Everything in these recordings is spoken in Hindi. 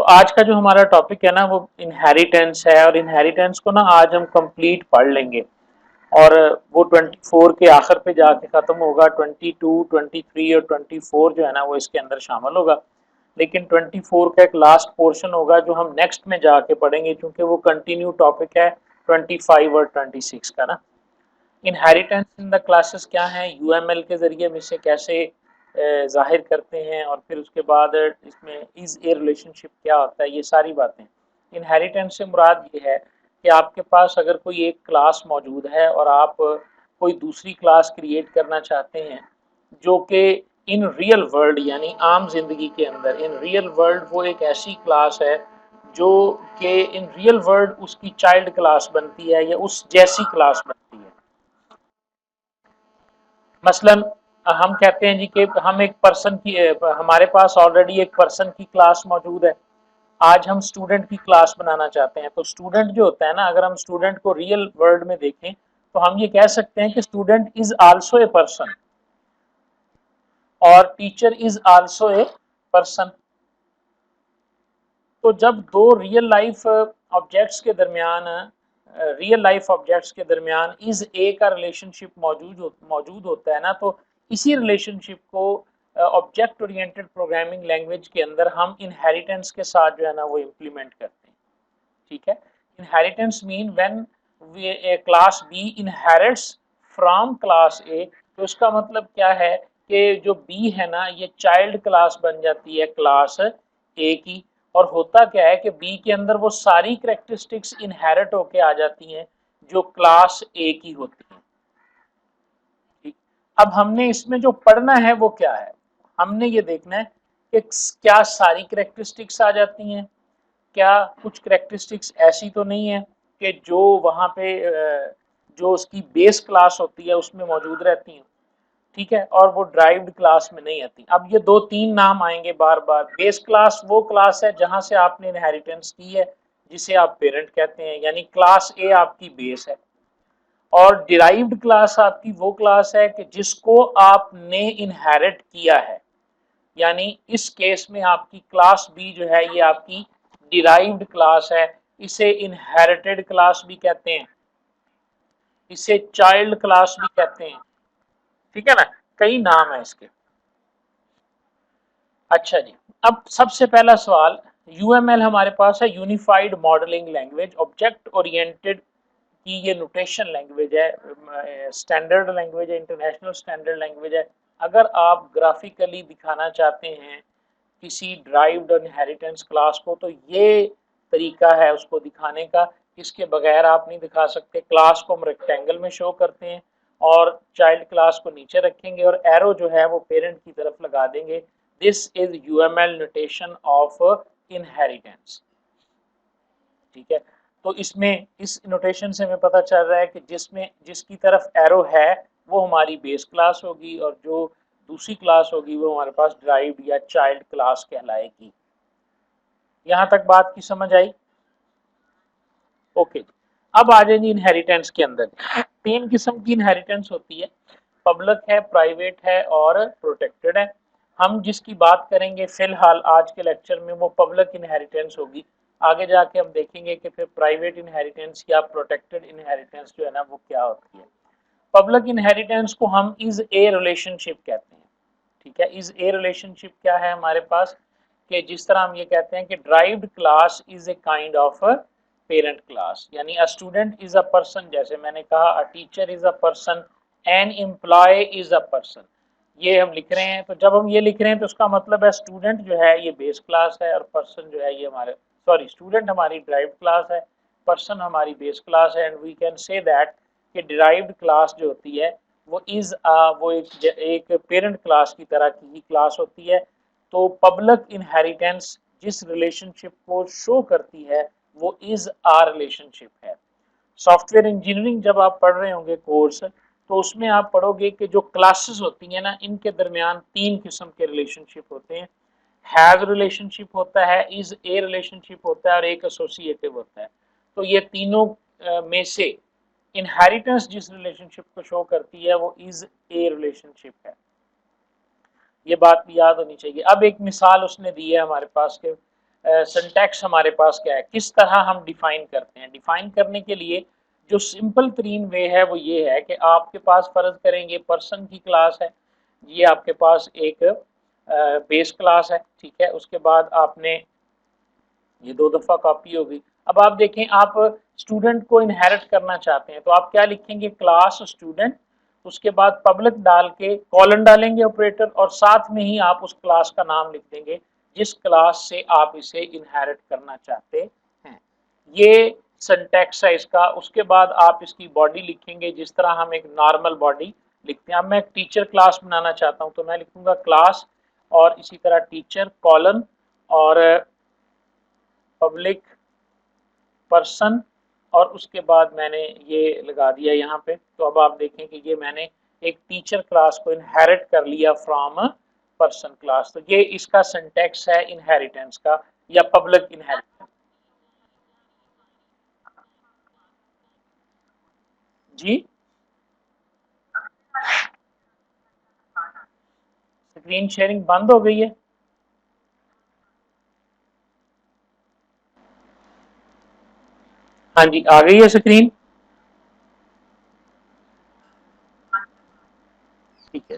आज का जो हमारा टॉपिक है ना वो इनहेरिटेंस है, और इनहेरिटेंस को ना आज हम कंप्लीट पढ़ लेंगे। और वो 24 के आखिर पे जाके खत्म होगा। 22, 23 और 24 जो है ना वो इसके अंदर शामिल होगा। लेकिन 24 का एक लास्ट पोर्शन होगा जो हम नेक्स्ट में जाके पढ़ेंगे, क्योंकि वो कंटिन्यू टॉपिक है 25 और 26 का ना। इनहेरिटेंस इन द क्लासेस क्या है, यूएमएल के जरिए हम इसे कैसे जाहिर करते हैं, और फिर उसके बाद इसमें इज ए रिलेशनशिप क्या होता है, ये सारी बातें। इनहेरिटेंस से मुराद ये है कि आपके पास अगर कोई एक क्लास मौजूद है और आप कोई दूसरी क्लास क्रिएट करना चाहते हैं जो कि इन रियल वर्ल्ड यानी आम जिंदगी के अंदर इन रियल वर्ल्ड वो एक ऐसी क्लास है जो कि इन रियल वर्ल्ड उसकी चाइल्ड क्लास बनती है या उस जैसी क्लास बनती है। मसलन हम कहते हैं जी कि हम एक पर्सन की हमारे पास ऑलरेडी एक पर्सन की क्लास मौजूद है। आज हम स्टूडेंट की क्लास बनाना चाहते हैं, तो स्टूडेंट जो होता है ना, अगर हम स्टूडेंट को रियल वर्ल्ड में देखें तो हम ये कह सकते हैं कि student is also a person और teacher is also a person. तो जब दो रियल लाइफ ऑब्जेक्ट्स के दरमियान इज ए का रिलेशनशिप मौजूद होता है ना, तो इसी रिलेशनशिप को ऑब्जेक्ट ओरिएंटेड प्रोग्रामिंग लैंग्वेज के अंदर हम इनहेरिटेंस के साथ जो है ना वो इम्प्लीमेंट करते हैं। ठीक है। Inheritance mean when class B inherits from class A. तो इसका मतलब क्या है कि जो बी है ना ये चाइल्ड क्लास बन जाती है क्लास ए की। और होता क्या है कि बी के अंदर वो सारी करेक्टरिस्टिक्स इनहेरिट होके आ जाती हैं जो क्लास ए की होती हैं। ठीक। अब हमने इसमें जो पढ़ना है वो क्या है, हमने ये देखना है कि क्या सारी करेक्टरिस्टिक्स आ जाती हैं, क्या कुछ करेक्टरिस्टिक्स ऐसी तो नहीं है कि जो वहां पे जो उसकी बेस क्लास होती है उसमें मौजूद रहती हैं। ठीक है। और वो ड्राइव्ड क्लास में नहीं आती। अब ये दो तीन नाम आएंगे बार बार। बेस क्लास वो क्लास है जहां से आपने इनहेरिटेंस की है, जिसे आप पेरेंट कहते हैं, यानी क्लास ए आपकी बेस है। और डिराइव्ड क्लास आपकी वो क्लास है कि जिसको आपने इनहेरिट किया है, यानी इस केस में आपकी क्लास बी जो है ये आपकी डिराइव्ड क्लास है। इसे इनहेरिटेड क्लास भी कहते हैं, इसे चाइल्ड क्लास भी कहते हैं। ठीक है ना, कई नाम है इसके। अच्छा जी, अब सबसे पहला सवाल, यूएमएल हमारे पास है unified modelling language, object oriented की ये नोटेशन लैंग्वेज है, स्टैंडर्ड लैंग्वेज है, इंटरनेशनल स्टैंडर्ड लैंग्वेज है। अगर आप ग्राफिकली दिखाना चाहते हैं किसी ड्राइव्ड इनहेरिटेंस क्लास को तो ये तरीका है उसको दिखाने का। इसके बगैर आप नहीं दिखा सकते। क्लास को हम रेक्टेंगल में शो करते हैं और चाइल्ड क्लास को नीचे रखेंगे और एरो जो है वो पेरेंट की तरफ लगा देंगे। This is UML notation of inheritance. ठीक है। तो इसमें इस नोटेशन से हमें पता चल रहा है कि जिसकी तरफ एरो है वो हमारी बेस क्लास होगी और जो दूसरी क्लास होगी वो हमारे पास ड्राइव्ड या चाइल्ड क्लास कहलाएगी। यहां तक बात की समझ आई? ओके। अब आ जाएंगे इनहेरिटेंस के अंदर। तीन किस्म की इनहेरिटेंस होती है, पब्लिक है, प्राइवेट है और प्रोटेक्टेड है। हम जिसकी बात करेंगे फिलहाल आज के लेक्चर में वो पब्लिक इनहेरिटेंस होगी। आगे जाके हम देखेंगे कि फिर प्राइवेट इनहेरिटेंस या प्रोटेक्टेड इनहेरिटेंस जो है ना वो क्या होती है। पब्लिक इनहेरिटेंस को हम इज ए रिलेशनशिप कहते हैं। ठीक है। इज ए रिलेशनशिप क्या है हमारे पास, कि जिस तरह हम ये कहते हैं कि derived class is a kind of parent class, यानी a student is a person, जैसे मैंने कहा a teacher is a person, an employee is a person. ये हम लिख रहे हैं, तो जब हम ये लिख रहे हैं तो उसका मतलब है स्टूडेंट जो है ये बेस क्लास है और पर्सन जो है ये हमारे स्टूडेंट हमारी ड्राइव्ड क्लास है, पर्सन हमारी बेस क्लास है। And we can say that कि डिराइव्ड क्लास जो होती है वो वो एक पेरेंट क्लास की तरह की ही क्लास होती है। तो पब्लिक इनहेरिटेंस जिस रिलेशनशिप को शो करती है वो इज आ रिलेशनशिप है। सॉफ्टवेयर इंजीनियरिंग जब आप पढ़ रहे होंगे कोर्स, तो उसमें आप पढ़ोगे कि जो क्लासेस होती हैं ना इनके दरमियान तीन किस्म के रिलेशनशिप होते हैं। हैव रिलेशनशिप होता है, इज ए रिलेशनशिप होता है और एक एसोसिएटिव होता है। तो ये तीनों में से इनहेरिटेंस जिस रिलेशनशिप को शो करती है वो इज ए रिलेशनशिप है। ये बात भी याद होनी चाहिए। अब एक मिसाल उसने दी है हमारे पास के सिंटैक्स हमारे पास क्या है, किस तरह हम डिफाइन करते हैं। डिफाइन करने के लिए जो सिंपल तरीन वे है वो ये है कि आपके पास फर्ज करेंगे पर्सन की क्लास है, ये आपके पास एक बेस क्लास है, ठीक है। उसके बाद आपने ये 2 दफ़ा कॉपी होगी। अब आप देखें, आप स्टूडेंट को इनहेरिट करना चाहते हैं तो आप क्या लिखेंगे, क्लास स्टूडेंट, उसके बाद पब्लिक डाल के कॉलन डालेंगे ऑपरेटर, और साथ में ही आप उस क्लास का नाम लिख देंगे जिस क्लास से आप इसे इनहेरिट करना चाहते हैं। ये सिंटैक्स है इसका। उसके बाद आप इसकी बॉडी लिखेंगे जिस तरह हम एक नॉर्मल बॉडी लिखते हैं। अब मैं एक टीचर क्लास बनाना चाहता हूं तो मैं लिखूंगा क्लास और इसी तरह टीचर कॉलन और पब्लिक पर्सन, और उसके बाद मैंने ये लगा दिया यहाँ पे। तो अब आप देखें कि ये मैंने एक टीचर क्लास को इनहेरिट कर लिया फ्रॉम पर्सन क्लास। तो ये इसका सिंटैक्स है इनहेरिटेंस का या पब्लिक इनहेरिटेंस। जी, स्क्रीन शेयरिंग बंद हो गई है। हाँ जी, आ गई है स्क्रीन। ठीक है।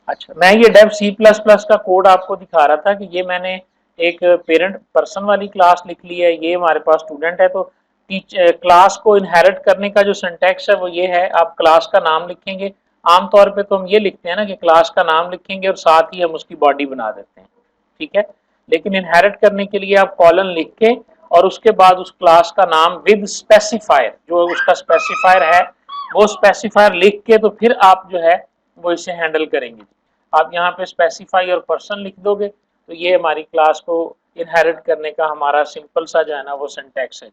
अच्छा, मैं ये डेव सी प्लस प्लस का कोड आपको दिखा रहा था कि ये मैंने एक पेरेंट पर्सन वाली क्लास लिख ली है, ये हमारे पास स्टूडेंट है। तो क्लास को इनहेरिट करने का जो सिंटैक्स है वो ये है, आप क्लास का नाम लिखेंगे। आमतौर पे तो हम ये लिखते हैं ना कि क्लास का नाम लिखेंगे और साथ ही हम उसकी बॉडी बना देते हैं, ठीक है। लेकिन इनहेरिट करने के लिए आप कॉलन लिख के और उसके बाद उस क्लास का नाम विद स्पेसिफायर, जो उसका स्पेसिफायर है वो स्पेसिफायर लिख के तो फिर आप जो है वो इसे हैंडल करेंगे। आप यहाँ पे स्पेसिफाई और पर्सन लिख दोगे तो ये हमारी क्लास को इनहेरिट करने का हमारा सिंपल सा जो है ना वो सिंटैक्स है।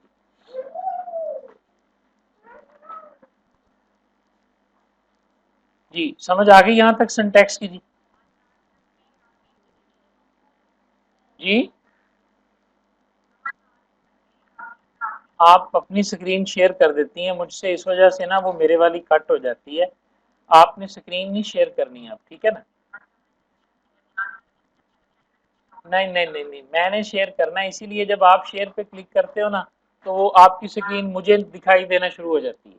जी, समझ आ गई यहाँ तक सिंटैक्स की। जी जी, आप अपनी स्क्रीन शेयर कर देती हैं मुझसे, इस वजह से ना वो मेरे वाली कट हो जाती है। आपने स्क्रीन नहीं शेयर करनी है आप, ठीक है ना। नहीं नहीं नहीं नहीं, मैंने शेयर करना है, इसीलिए जब आप शेयर पे क्लिक करते हो ना तो वो आपकी स्क्रीन मुझे दिखाई देना शुरू हो जाती है।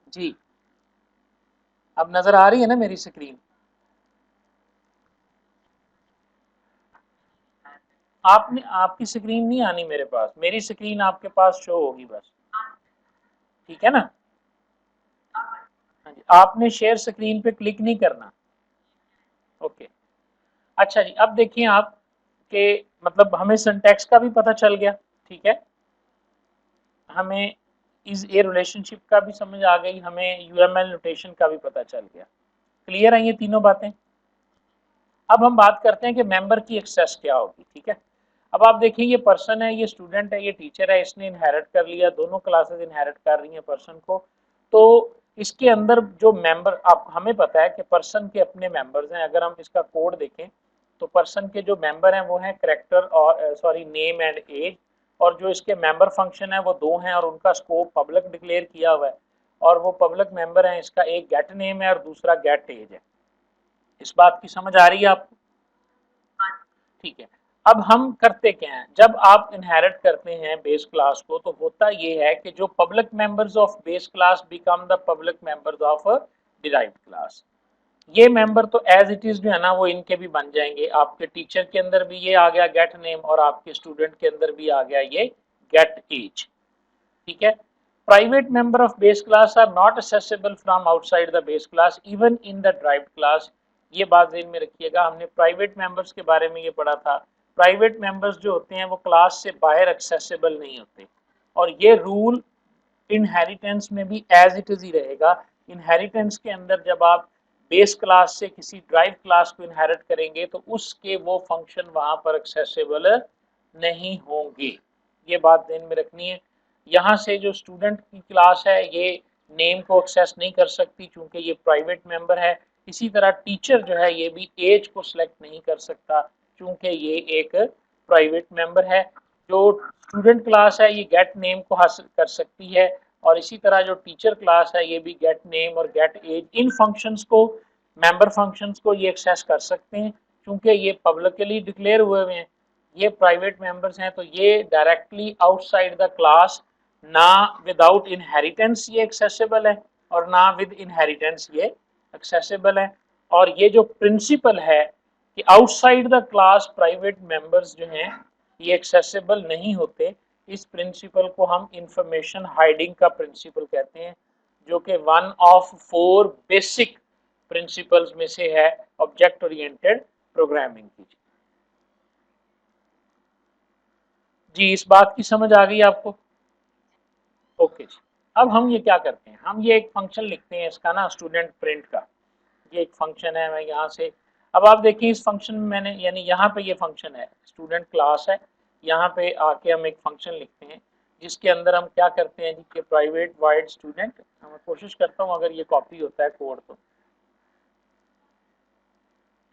जी, अब नजर आ रही है ना मेरी स्क्रीन। आपने आपकी स्क्रीन नहीं आनी मेरे पास, मेरी स्क्रीन आपके पास शो होगी बस, ठीक है ना। हाँ जी, आपने शेयर स्क्रीन पे क्लिक नहीं करना। ओके। अच्छा जी, अब देखिए आप के मतलब हमें सिंटैक्स का भी पता चल गया, ठीक है। हमें इस ए रिलेशनशिप का भी समझ आ गई, हमें यूएमएल नोटेशन का भी पता चल गया। क्लियर है ये तीनों बातें। अब हम बात करते हैं कि मेंबर की एक्सेस क्या होगी, ठीक है। अब आप देखिए, ये पर्सन है, ये स्टूडेंट है, ये टीचर है, इसने इनहेरिट कर लिया, दोनों क्लासेस इनहेरिट कर रही हैं पर्सन को। तो इसके अंदर जो मेंबर, आप हमें पता है कि पर्सन के अपने मेंबर्स हैं। अगर हम इसका कोड देखें तो पर्सन के जो मेंबर हैं वो हैं करेक्टर और सॉरी नेम एंड एज, और जो इसके मेंबर फंक्शन है वो दो हैं और उनका स्कोप पब्लिक डिक्लेयर किया हुआ है। और वो पब्लिक मेंबर हैं, इसका एक गेट नेम है और दूसरा गेट एज है। इस बात की समझ आ रही है आपको। ठीक है। अब हम करते क्या हैं, जब आप इनहेरिट करते हैं बेस क्लास को तो होता ये है कि जो public members of base class become the public members of derived class. ये मेंबर तो एज इट इज जो है ना वो इनके भी बन जाएंगे। आपके टीचर के अंदर भी ये आ गया गेट नेम और आपके स्टूडेंट के अंदर भी आ गया ये गेट एज, ठीक है। Private member of base class are not accessible from outside the base class even in the derived class. ये बात ध्यान में रखिएगा, हमने प्राइवेट मेंबर्स के बारे में ये पढ़ा था। प्राइवेट मेंबर्स जो होते हैं वो क्लास से बाहर एक्सेसिबल नहीं होते, और ये रूल इनहेरिटेंस में भी एज इट इज ही रहेगा। इनहेरिटेंस के अंदर जब आप बेस क्लास से किसी ड्राइव क्लास को इनहेरिट करेंगे तो उसके वो फंक्शन वहां पर एक्सेसिबल नहीं होंगे। ये बात ध्यान में रखनी है। यहाँ से जो स्टूडेंट की क्लास है ये नेम को एक्सेस नहीं कर सकती क्योंकि ये प्राइवेट मेंबर है। इसी तरह टीचर जो है ये भी एज को सिलेक्ट नहीं कर सकता क्योंकि ये एक प्राइवेट मेंबर है। जो स्टूडेंट क्लास है ये गेट नेम को हासिल कर सकती है, और इसी तरह जो टीचर क्लास है ये भी गेट नेम और गेट एज इन फंक्शंस को मेंबर फंक्शंस को ये एक्सेस कर सकते हैं क्योंकि ये पब्लिकली डिक्लेयर हुए हैं। ये प्राइवेट मेंबर्स हैं तो ये डायरेक्टली आउटसाइड द क्लास, ना विदाउट इनहेरिटेंस ये एक्सेसिबल है और ना विद इनहेरिटेंस ये एक्सेसिबल है। और ये जो प्रिंसिपल है कि outside the class private members जो हैं ये एक्सेसिबल नहीं होते, इस प्रिंसिपल को हम इंफॉर्मेशन हाइडिंग का प्रिंसिपल कहते हैं, जो कि वन ऑफ 4 बेसिक प्रिंसिपल्स में से है ऑब्जेक्ट ओरिएंटेड प्रोग्रामिंग की। जी इस बात की समझ आ गई आपको? ओके जी। अब हम ये क्या करते हैं, हम ये एक फंक्शन लिखते हैं इसका ना, स्टूडेंट प्रिंट का। ये एक फंक्शन है, मैं यहाँ से, अब आप देखिए इस फंक्शन में मैंने, यानी यहाँ पे ये फंक्शन है स्टूडेंट क्लास है, यहाँ पे आके हम एक फंक्शन लिखते हैं जिसके अंदर हम क्या करते हैं जी कि प्राइवेट वाइड स्टूडेंट, मैं कोशिश करता हूँ अगर ये कॉपी होता है कोड तो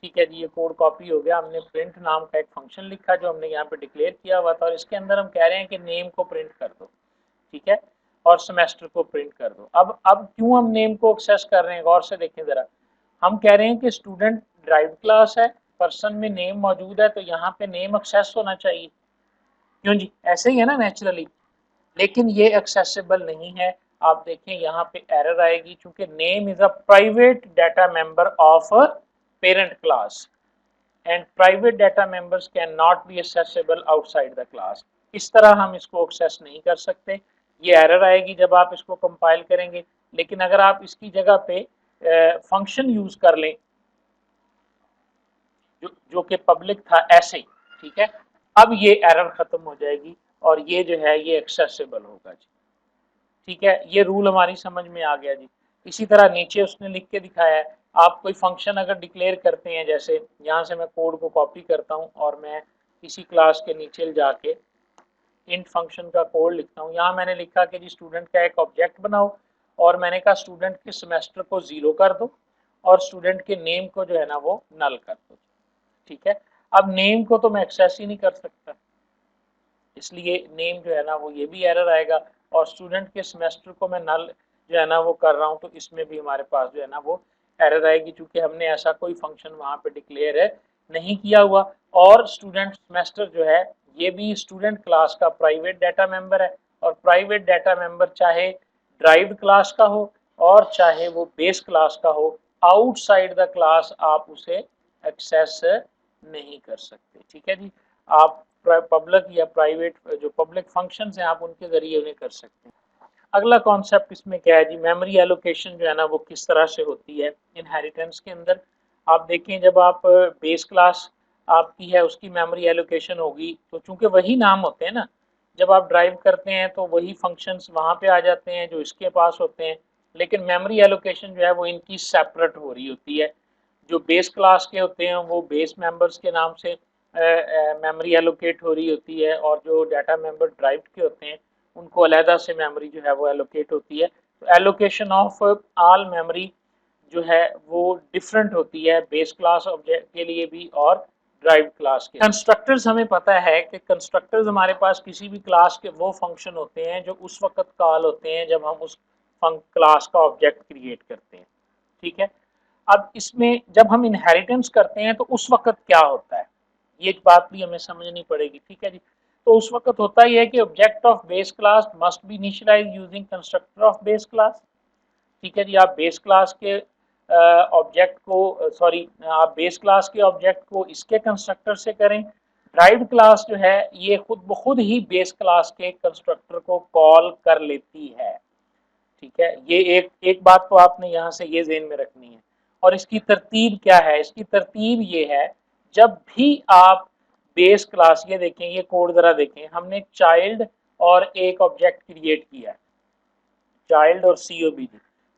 ठीक है जी, ये कोड कॉपी हो गया। हमने प्रिंट नाम का एक फंक्शन लिखा जो हमने यहाँ पे डिक्लेयर किया हुआ था और इसके अंदर हम कह रहे हैं कि नेम को प्रिंट कर दो, ठीक है, और सेमेस्टर को प्रिंट कर दो। अब क्यों हम नेम को एक्सेस कर रहे हैं, गौर से देखें जरा। हम कह रहे हैं कि स्टूडेंट ड्राइव क्लास है, पर्सन में नेम मौजूद है तो यहाँ पे नेम एक्सेस होना चाहिए, क्यों जी, ऐसे ही है ना नेचुरली। लेकिन ये एक्सेसिबल नहीं है। आप देखें यहाँ पे एरर आएगी क्योंकि name is a private data member of parent class and private data members can not be accessible outside the class. इस तरह हम इसको एक्सेस नहीं कर सकते, ये एरर आएगी जब आप इसको कंपाइल करेंगे। लेकिन अगर आप इसकी जगह पे फंक्शन यूज कर लें जो कि पब्लिक था ऐसे ही, ठीक है, अब ये एरर खत्म हो जाएगी और ये जो है ये एक्सेसिबल होगा जी। ठीक है, ये रूल हमारी समझ में आ गया जी। इसी तरह नीचे उसने लिख के दिखाया है, आप कोई फंक्शन अगर डिक्लेयर करते हैं, जैसे यहाँ से मैं कोड को कॉपी करता हूँ और मैं किसी क्लास के नीचे जाके इंट फंक्शन का कोड लिखता हूँ। यहाँ मैंने लिखा कि जी स्टूडेंट का एक ऑब्जेक्ट बनाओ और मैंने कहा स्टूडेंट के सेमेस्टर को 0 कर दो और स्टूडेंट के नेम को जो है ना वो नल कर दो, ठीक है। अब नेम को तो मैं एक्सेस ही नहीं कर सकता, इसलिए नेम जो है ना वो ये भी एरर आएगा और स्टूडेंट के सेमेस्टर को मैं नल जो है ना वो कर रहा हूँ तो इसमें भी हमारे पास जो है ना वो एरर आएगी क्योंकि हमने ऐसा कोई फंक्शन वहाँ पे डिक्लेयर है नहीं किया हुआ। और स्टूडेंट सेमेस्टर जो है ये भी स्टूडेंट क्लास का प्राइवेट डाटा मेंबर है और प्राइवेट डाटा मेंबर चाहे ड्राइव्ड क्लास का हो और चाहे वो बेस क्लास का हो, आउटसाइड द क्लास आप उसे एक्सेस नहीं कर सकते, ठीक है जी। आप पब्लिक या प्राइवेट जो पब्लिक फंक्शंस हैं आप उनके जरिए उन्हें कर सकते हैं। अगला कॉन्सेप्ट इसमें क्या है जी, मेमोरी एलोकेशन जो है ना वो किस तरह से होती है इनहेरिटेंस के अंदर। आप देखें जब आप बेस क्लास आपकी है उसकी मेमोरी एलोकेशन होगी तो चूंकि वही नाम होते हैं ना, जब आप ड्राइव करते हैं तो वही फंक्शंस वहाँ पे आ जाते हैं जो इसके पास होते हैं, लेकिन मेमोरी एलोकेशन जो है वो इनकी सेपरेट हो रही होती है। जो बेस क्लास के होते हैं वो बेस मेंबर्स के नाम से मेमोरी एलोकेट हो रही होती है और जो डाटा मेंबर ड्राइव के होते हैं उनको अलहदा से मेमोरी जो है वो एलोकेट होती है। तो एलोकेशन ऑफ ऑल मेमोरी जो है वो डिफरेंट होती है बेस क्लास ऑब्जेक्ट के लिए भी और ड्राइव क्लास के। कंस्ट्रक्टर्स हमें पता है कि कंस्ट्रक्टर्स हमारे पास किसी भी क्लास के वो फंक्शन होते हैं जो उस वक्त कॉल होते हैं जब हम उस क्लास का ऑब्जेक्ट क्रिएट करते हैं, ठीक है। अब इसमें जब हम इनहेरिटेंस करते हैं तो उस वक्त क्या होता है ये बात भी हमें समझनी पड़ेगी, ठीक है जी। तो उस वक्त होता ही है कि object of base class must be initialize using constructor of base class, ठीक है जी। आप बेस क्लास के ऑब्जेक्ट को सॉरी आप बेस क्लास के ऑब्जेक्ट को इसके कंस्ट्रक्टर से करें। ड्राइव्ड क्लास जो है ये खुद ब खुद ही बेस क्लास के कंस्ट्रक्टर को कॉल कर लेती है, ठीक है। ये एक एक बात तो आपने यहाँ से ये ज़हन में रखनी है। और इसकी तरतीब क्या है, इसकी तरतीब ये है, जब भी आप बेस क्लास, ये देखें ये कोड ज़रा देखें, हमने चाइल्ड और एक ऑब्जेक्ट क्रिएट किया है चाइल्ड और COBD।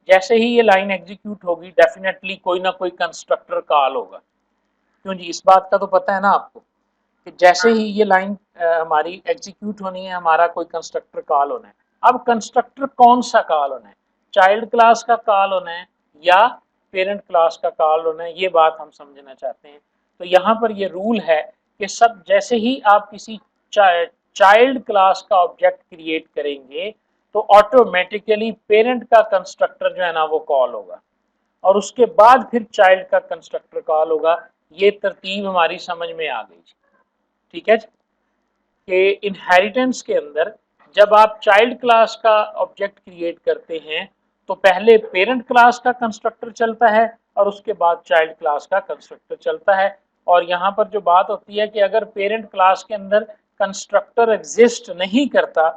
जैसे ही ये लाइन एग्जीक्यूट होगी डेफिनेटली कोई ना कोई कंस्ट्रक्टर कॉल होगा, क्यों जी, इस बात का तो पता है ना आपको कि जैसे ही ये लाइन हमारी एग्जीक्यूट होनी है हमारा कोई कंस्ट्रक्टर कॉल होना है। अब कंस्ट्रक्टर कौन सा कॉल होना है, चाइल्ड क्लास का कॉल होना है या पेरेंट क्लास का कॉल होना है, ये बात हम समझना चाहते हैं। तो यहाँ पर ये रूल है कि सब जैसे ही आप किसी चाइल्ड क्लास का ऑब्जेक्ट क्रिएट करेंगे तो ऑटोमेटिकली पेरेंट का कंस्ट्रक्टर जो है ना वो कॉल होगा और उसके बाद फिर चाइल्ड का कंस्ट्रक्टर कॉल होगा। ये तरतीब हमारी समझ में आ गई। ठीक है कि इनहेरिटेंस के अंदर जब आप चाइल्ड क्लास का ऑब्जेक्ट क्रिएट करते हैं तो पहले पेरेंट क्लास का कंस्ट्रक्टर चलता है और उसके बाद चाइल्ड क्लास का कंस्ट्रक्टर चलता है। और यहाँ पर जो बात होती है कि अगर पेरेंट क्लास के अंदर कंस्ट्रक्टर एग्जिस्ट नहीं करता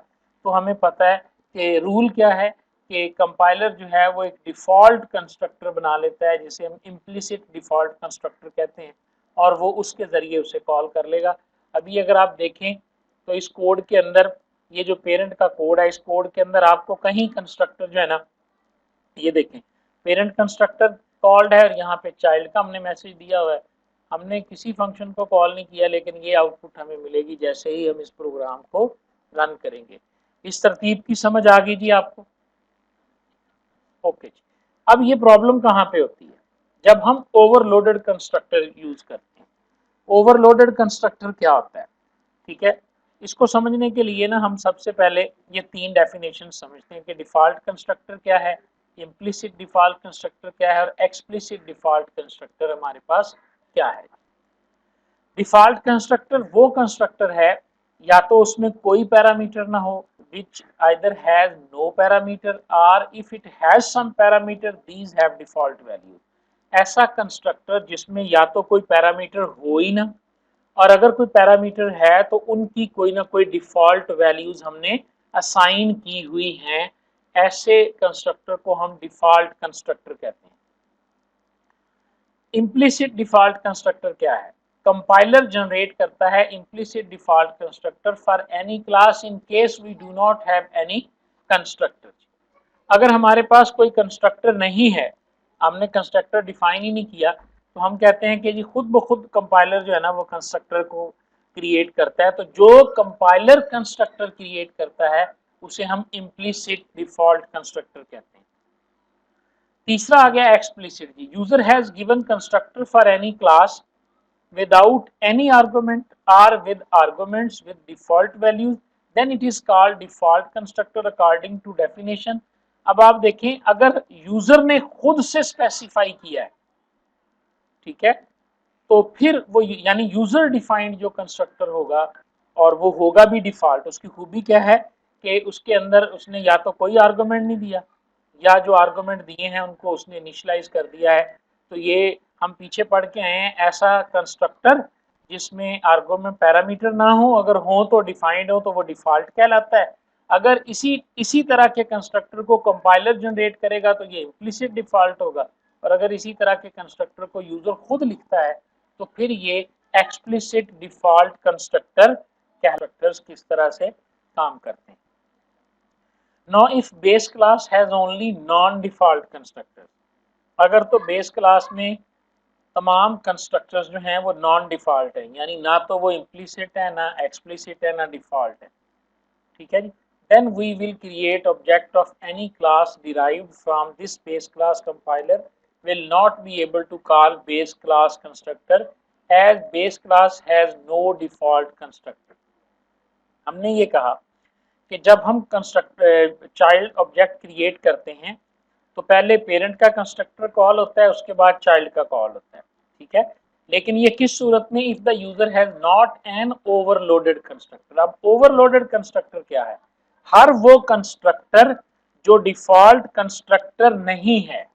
तो हमें पता है कि रूल क्या है कि कंपाइलर जो है वो एक डिफ़ॉल्ट कंस्ट्रक्टर बना लेता है जिसे हम इम्प्लिसिट डिफ़ॉल्ट कंस्ट्रक्टर कहते हैं और वो उसके ज़रिए उसे कॉल कर लेगा। अभी अगर आप देखें तो इस कोड के अंदर ये जो पेरेंट का कोड है, इस कोड के अंदर आपको कहीं कंस्ट्रक्टर जो है ना, ये देखें पेरेंट कंस्ट्रक्टर कॉल्ड है और यहाँ पे चाइल्ड का हमने मैसेज दिया हुआ है। हमने किसी फंक्शन को कॉल नहीं किया लेकिन ये आउटपुट हमें मिलेगी जैसे ही हम इस प्रोग्राम को रन करेंगे। इस तरतीब की समझ आ गई जी आपको? ओके जी। अब ये प्रॉब्लम कहाँ पे होती है? जब हम ओवरलोडेड कंस्ट्रक्टर यूज करते हैं। ओवरलोडेड कंस्ट्रक्टर क्या होता है? ठीक है, इसको समझने के लिए ना हम सबसे पहले ये तीन डेफिनेशन समझते हैं कि डिफॉल्ट कंस्ट्रक्टर क्या है, इम्प्लिसिट डिफॉल्ट कंस्ट्रक्टर क्या है और एक्सप्लिसिट डिफॉल्ट कंस्ट्रक्टर हमारे पास क्या है। डिफॉल्ट कंस्ट्रक्टर वो कंस्ट्रक्टर है या तो उसमें कोई पैरामीटर ना हो, which either has no parameter or if it has some parameter these have default value। ऐसा कंस्ट्रक्टर जिसमें या तो कोई पैरामीटर हो ही ना और अगर कोई पैरामीटर है तो उनकी कोई ना कोई डिफॉल्ट वैल्यूज हमने असाइन की हुई हैं, ऐसे कंस्ट्रक्टर को हम डिफॉल्ट कंस्ट्रक्टर कहते हैं। इम्प्लिसिट डिफॉल्ट कंस्ट्रक्टर क्या है? कंपाइलर जनरेट करता है implicit default constructor for any class in case we do not have any constructor. अगर हमारे पास कोई कंस्ट्रक्टर नहीं है, हमने कंस्ट्रक्टर डिफाइन ही नहीं किया, तो हम कहते हैं कि जी खुद ब खुद कंपाइलर जो है ना वो कंस्ट्रक्टर को क्रिएट करता है। तो जो कंपाइलर कंस्ट्रक्टर क्रिएट करता है उसे हम इम्प्लिसिट डिफॉल्ट कंस्ट्रक्टर कहते हैं। तीसरा आ गया explicit. User has given constructor for any class without any argument or with arguments with default values then it is called default constructor according to definition। अब आप देखें अगर यूजर ने खुद से स्पेसिफाई किया है, ठीक है, तो फिर वो यानी यूजर डिफाइंड जो कंस्ट्रक्टर होगा और वो होगा भी डिफॉल्ट। उसकी खूबी क्या है कि उसके अंदर उसने या तो कोई आर्गुमेंट नहीं दिया या जो आर्गुमेंट दिए हैं उनको उसने इनिशियलाइज कर दिया है। तो ये हम पीछे पढ़ के आए हैं ऐसा कंस्ट्रक्टर जिसमें आर्गुमेंट पैरामीटर ना हो, अगर हो तो डिफाइंड हो तो वो डिफॉल्ट कहलाता है। अगर इसी तरह के कंस्ट्रक्टर को कंपाइलर जनरेट करेगा तो ये इम्प्लिसिट डिफॉल्ट होगा और अगर इसी तरह के कंस्ट्रक्टर को यूजर खुद लिखता है तो फिर ये एक्सप्लिसिट डिफॉल्ट कंस्ट्रक्टर कैरेक्टर्स किस तरह से काम करते हैं। Now if base class has only non default constructors, अगर तो बेस क्लास में तमाम कंस्ट्रक्टर्स जो हैं वो नॉन डिफॉल्ट है, यानी ना तो वो इम्प्लिसिट है, ना एक्सप्लिसिट है, ना डिफॉल्ट है, ठीक है जी, then we will create object of any class derived from this base class। Compiler will not be able to call base class constructor as base class has no default constructor। हमने ये कहा कि जब हम कंस्ट्रक्टर चाइल्ड ऑब्जेक्ट क्रिएट करते हैं तो पहले पेरेंट का कंस्ट्रक्टर कॉल होता है, उसके बाद चाइल्ड का कॉल होता है, ठीक है। लेकिन ये किस सूरत में? If the user has not an overloaded constructor. अब ओवरलोडेड कंस्ट्रक्टर क्या है? हर वो कंस्ट्रक्टर जो डिफॉल्ट कंस्ट्रक्टर नहीं है,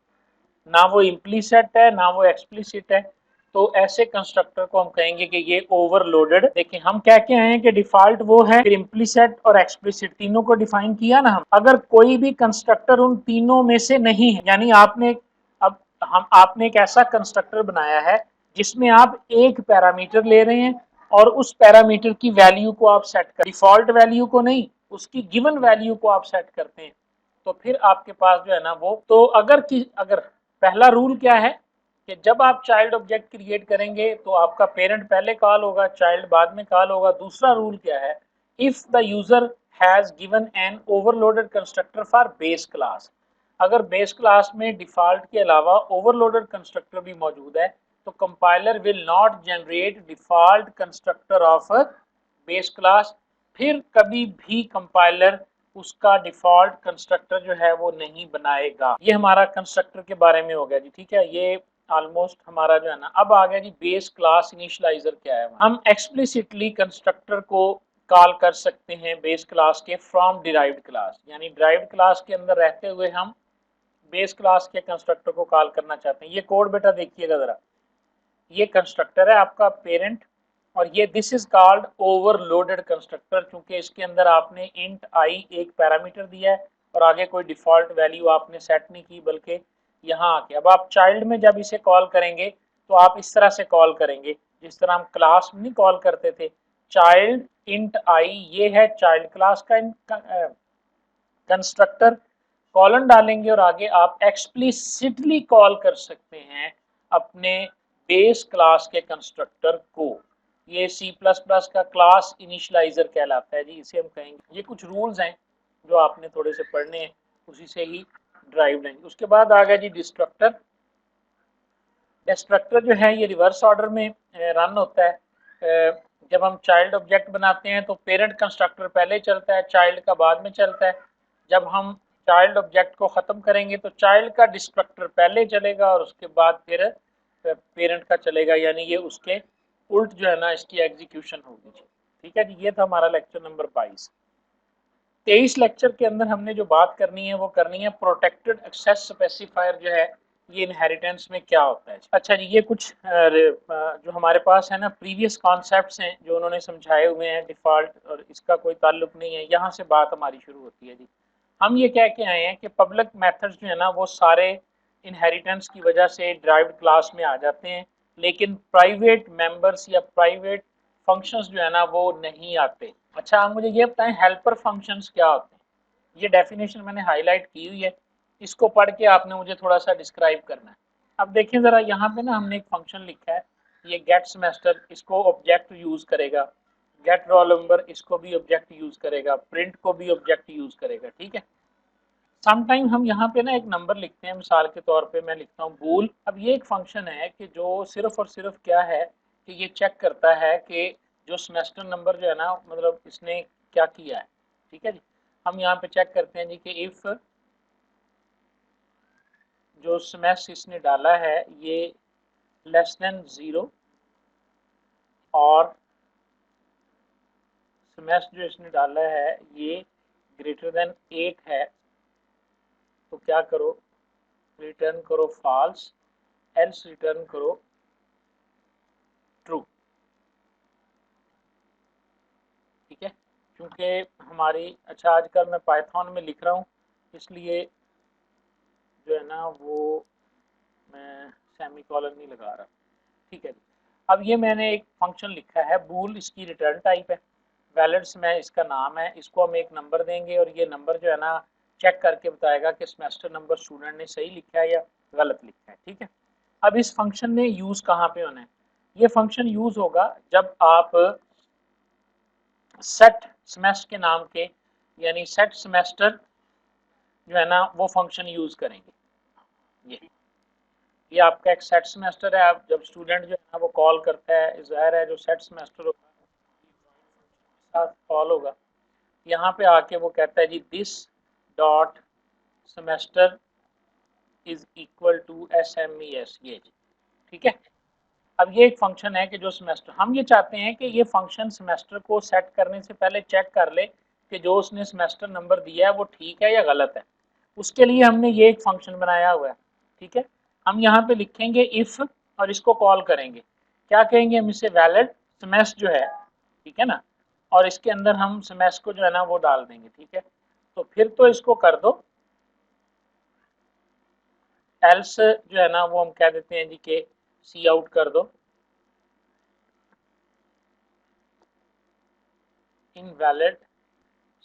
ना वो इम्प्लिसिट है ना वो एक्सप्लिसिट है, तो ऐसे कंस्ट्रक्टर को हम कहेंगे कि ये ओवरलोडेड। देखिए हम कह के आए हैं कि डिफॉल्ट वो है, फिर इम्प्लिसिट और एक्सप्लिसिट तीनों को डिफाइन किया ना हम। अगर कोई भी कंस्ट्रक्टर उन तीनों में से नहीं है, यानी आपने एक ऐसा कंस्ट्रक्टर बनाया है जिसमें आप एक पैरामीटर ले रहे हैं और उस पैरामीटर की वैल्यू को आप सेट कर, डिफॉल्ट वैल्यू को नहीं, उसकी गिवन वैल्यू को आप सेट करते हैं, तो फिर आपके पास जो है ना वो तो अगर पहला रूल क्या है कि जब आप चाइल्ड ऑब्जेक्ट क्रिएट करेंगे तो आपका पेरेंट पहले कॉल होगा, चाइल्ड बाद में कॉल होगा। दूसरा रूल क्या है? If the user has given an overloaded constructor for base class. अगर बेस क्लास में डिफॉल्ट के अलावा ओवरलोडेड कंस्ट्रक्टर भी मौजूद है तो compiler will not generate default constructor of base class. फिर कभी भी कंपाइलर उसका डिफॉल्ट कंस्ट्रक्टर जो है वो नहीं बनाएगा। ये हमारा कंस्ट्रक्टर के बारे में हो गया जी, ठीक है। ये ऑलमोस्ट हमारा जो है ना, अब आ गया जी बेस क्लास इनिशियलाइजर क्या है। हम एक्सप्लिसिटली कंस्ट्रक्टर को कॉल कर सकते हैं बेस क्लास के फ्रॉम डिराइव्ड क्लास, यानी डिराइव्ड क्लास के अंदर रहते हुए हम बेस क्लास के कंस्ट्रक्टर को कॉल करना चाहते हैं। ये कोड बेटा देखिएगा जरा, ये कंस्ट्रक्टर है आपका पेरेंट, और ये this is called overloaded constructor, क्योंकि इसके अंदर आपने इंट आई एक पैरामीटर दिया है और आगे कोई डिफॉल्ट वैल्यू आपने सेट नहीं की, बल्कि यहाँ आके अब आप चाइल्ड में जब इसे कॉल करेंगे तो आप इस तरह से कॉल करेंगे जिस तरह हम क्लास में नहीं कॉल करते थे। चाइल्ड इंट आई, ये है चाइल्ड क्लास का कंस्ट्रक्टर, कॉलन डालेंगे और आगे आप एक्सप्लिसिटली कॉल कर सकते हैं अपने बेस क्लास के कंस्ट्रक्टर को। ये C++ का क्लास इनिशियलाइजर कहलाता है जी, इसे हम कहेंगे। ये कुछ रूल्स हैं जो आपने थोड़े से पढ़ने हैं, उसी से ही ड्राइव लेंगे। उसके बाद आ गया जी डिस्ट्रक्टर। डिस्ट्रक्टर जो है ये रिवर्स ऑर्डर में रन होता है। जब हम चाइल्ड ऑब्जेक्ट बनाते हैं तो पेरेंट कंस्ट्रक्टर पहले चलता है, चाइल्ड का बाद में चलता है। जब हम चाइल्ड ऑब्जेक्ट को ख़त्म करेंगे तो चाइल्ड का डिस्ट्रक्टर पहले चलेगा और उसके बाद फिर पेरेंट का चलेगा, यानी ये उसके उल्ट जो है ना इसकी एग्जीक्यूशन होगी। ठीक है जी, ये था हमारा लेक्चर नंबर 22। 23 लेक्चर के अंदर हमने जो बात करनी है वो करनी है प्रोटेक्टेड एक्सेस स्पेसिफायर जो है ये इनहेरिटेंस में क्या होता है। अच्छा जी, ये कुछ जो हमारे पास है ना प्रीवियस कॉन्सेप्ट्स हैं जो उन्होंने समझाए हुए हैं डिफ़ॉल्ट, और इसका कोई ताल्लुक नहीं है, यहाँ से बात हमारी शुरू होती है जी। हम ये कह के आए हैं कि पब्लिक मेथड्स जो है ना वो सारे इनहेरिटेंस की वजह से ड्राइव्ड क्लास में आ जाते हैं, लेकिन प्राइवेट मेंबर्स या प्राइवेट फंक्शंस जो है ना वो नहीं आते। अच्छा, आप मुझे ये बताएं हेल्पर फंक्शंस क्या होते हैं। ये डेफिनेशन मैंने हाईलाइट की हुई है, इसको पढ़ के आपने मुझे थोड़ा सा डिस्क्राइब करना है। अब देखें ज़रा, यहाँ पे ना हमने एक फंक्शन लिखा है, ये गेट सेमेस्टर, इसको ऑब्जेक्ट यूज़ करेगा, गेट रोल नंबर इसको भी ऑब्जेक्ट यूज़ करेगा, प्रिंट को भी ऑब्जेक्ट यूज़ करेगा। ठीक है, समटाइम हम यहाँ पे ना एक नंबर लिखते हैं, मिसाल के तौर पे मैं लिखता हूँ बूल। अब ये एक फंक्शन है कि जो सिर्फ और सिर्फ क्या है कि ये चेक करता है कि जो सेमेस्टर नंबर जो है ना मतलब इसने क्या किया है। ठीक है जी, हम यहाँ पे चेक करते हैं जी कि इफ़ जो सेमेस्टर इसने डाला है ये लेस देन 0 और सेमेस्टर जो इसने डाला है ये ग्रेटर देन 8 है, तो क्या करो, रिटर्न करो फॉल्स, एल्स रिटर्न करो ट्रू। ठीक है, क्योंकि हमारी, अच्छा आजकल मैं पाइथन में लिख रहा हूँ इसलिए जो है ना वो मैं सेमी कॉलन नहीं लगा रहा। ठीक है, अब ये मैंने एक फंक्शन लिखा है बूल, इसकी रिटर्न टाइप है, वैलिड्स में इसका नाम है, इसको हम एक नंबर देंगे और ये नंबर जो है ना चेक करके बताएगा कि सेमेस्टर नंबर स्टूडेंट ने सही लिखा है या गलत लिखा है। ठीक है, अब इस फंक्शन ने यूज़ कहाँ पे होना है, ये फंक्शन यूज़ होगा जब आप सेट सेमेस्टर के नाम के, यानी सेट सेमेस्टर जो है ना वो फंक्शन यूज़ करेंगे। ये आपका एक सेट सेमेस्टर है। आप जब स्टूडेंट जो है ना वो कॉल करता है, ज़ाहिर है जो सेट सेमेस्टर होगा कॉल होगा, यहाँ पे आके वो कहता है जी this dot semester is equal to SMES, ये जी। ठीक है, अब ये एक फंक्शन है कि जो सेमेस्टर, हम ये चाहते हैं कि ये फंक्शन सेमेस्टर को सेट करने से पहले चेक कर ले कि जो उसने सेमेस्टर नंबर दिया है वो ठीक है या गलत है। उसके लिए हमने ये एक फंक्शन बनाया हुआ है। ठीक है, हम यहाँ पे लिखेंगे इफ और इसको कॉल करेंगे, क्या कहेंगे हम इसे, वैलिड सेमेस्टर जो है, ठीक है ना, और इसके अंदर हम सेमेस्टर को जो है ना वो डाल देंगे। ठीक है, तो फिर तो इसको कर दो, एल्स जो है ना वो हम कह देते हैं जी के सी आउट कर दो इनवैलिड